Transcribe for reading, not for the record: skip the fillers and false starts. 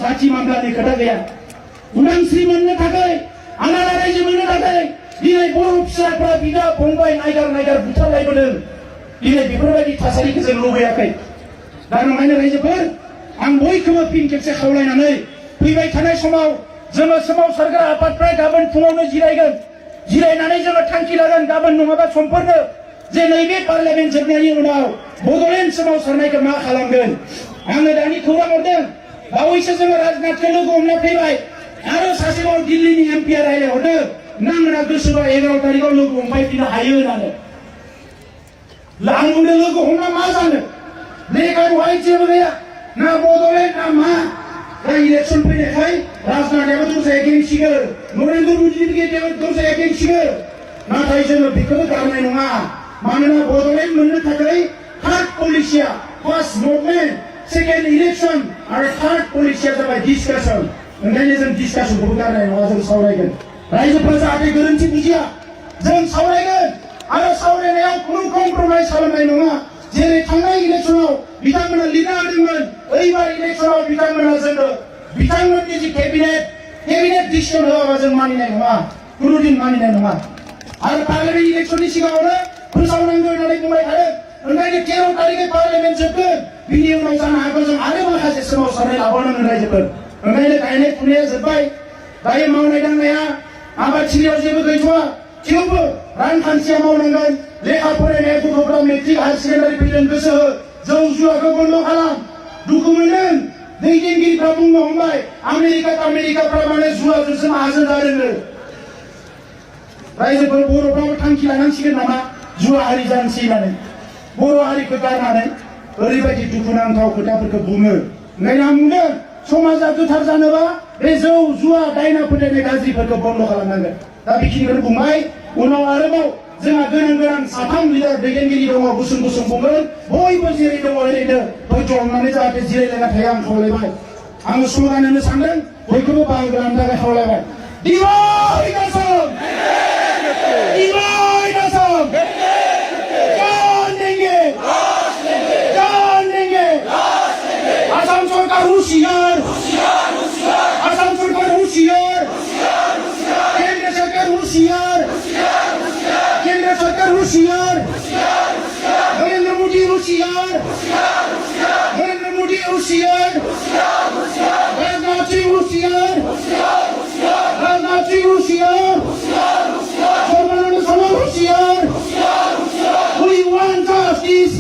जाथि मामलानि खोथा गैया उदांस्रि मोननो थाखाय आलादा रायजो मोननो थाखाय दिनै बर' फिसाफ्रा बिदा फंबाय नायगार बुथारलायबोदों दिनै बेफोरबायदि थासारिखौ जों लुबैयाखै दा नंखायनो रायजोफोर आं बयखौबो फिन खेबसे खावलायनानै फैबाय थानाय समाव जोङो सोमावसारग्रा आफादफ्रा गाबोन फुङावनो जिरायनानै जोङो थांखि लागोन गाबोन नङाबा समफोरनो जे नैबे पार्लियामेन्ट जोबनायनि उनाव बड'लेण्ड सोमावसारनायखौ मा खालामगोन आङो दानि खौरां हरदों बावैसो जोङो राजनाथखौ लोगो हमना फैबाय आरो सासेबाव दिल्लीनि एमपिआ रायलायहरदों नांना गोसोबा 11 तारिखआव लोगो हमफैफिननो हायो होननानै आं बुंदों लोगो हमना मा जानो ब्लेक एन्ड व्हाइट जेबो गैया ना बड'लेण्ड ना मा दा इलेक्सन फैनायखाय राजनाथाबो दरजाया गेंसिगोन नरेन्द्र मदिनिबो दरजाया गेंसिगोन नाथाय जोङो बेखौबो गारनाय नङा मानोना बड'लेण्ड मोननो थाखाय थार्ड पलिसिया फार्स्ट मुभमेन्ट सेकेन्ड इलेक्सन आरो थार्ड पलिसिया जाबाय डिसकासन ओंखायनो जों डिसकासनखौबो गारनाय नङा जों सावरायगोन रायजोफोरा जाहाथे गोरोन्थि बुजिया जों सावरायगोन आरो सावरायनायाव खुनु कमप्रमाइज खालामनाय नङा जेरै थांनाय इलेक्सनाव बिथांमोना लिरना होदोंमोन ओइबार इलेक्सनाव बिथांमोना जोंनो बिथांमोननि जि केबिनेट डिसिसन होआबा जों मानिनाय नङा खुनुदिन मानिनाय नङा आरो पार्लियामेन्ट इलेक्सननि सिगाङावनो फोसावनांगौ होननानै बुंबाय थादों ओंखायनो 13 तारिखै पार्लियामेन्ट जोबगोन बिनि उनाव जानो हागौ जों आरो माखासे सोमावसारनाय लाबावनांगोन रायजोफोर ओंखायनो गायनाय फुनाया जोब्बाय दायो मावनाय दांनाया आबादथिलियाव जेबो गैथ'वा थेवबो रांखान्थिया मावनांगोन लेखा फरायनाय गथ'फ्रा मेट्रिक हायार सेकेन्डारि फैदों गोसो हो जौ जुवाखौ बन्द खालाम दुखु मोनदों दैदेनगिरिफ्रा बुंनो हमबाय आमेरिकाफ्रा माने जुवाजोंसो माहाजोन जादों रायजोफोर बर'फ्राबो थांखि लानांसिगोन नामा जुवा हारि जानोसै होननानै बर' हारिखौ गारनानै ओरैबायदि दुखुनांथाव खोथाफोरखौ बुङो ओंखायनो आं बुंदों समाजा गोथार जानोबा बे जौ जुवा दायना फोथायनाय गाज्रिफोरखौ बन्द खालामनांगोन दा बेखिनिखौनो बुंबाय उनाव आरोबाव जोंहा गोनां साथाम लिडार दैदेनगिरि दङ गुसुं बुंगोन बयबो जेरै दङ ओरैनो धैर्य हमनानै जाहाथे जिरायलायना थायो आं खावलायबाय आङो स्लगान होनो सानदों बयखौबो बाहागो लानो थाखाय खावलायबाय दिबाय दासम दिबाय दासम जान देंगे आसाम सरकार होशियार आसाम सरकार होशियार केंद्र सरकार होशियार केंद्र सरकार होशियार नरेंद्र मोदी होशियार नरेंद्र मोदी होशियार राजनाथ सिंह होशियार राजनाथ सिंह होशियार सर्बानंद सोनोवाल होशियार We want justice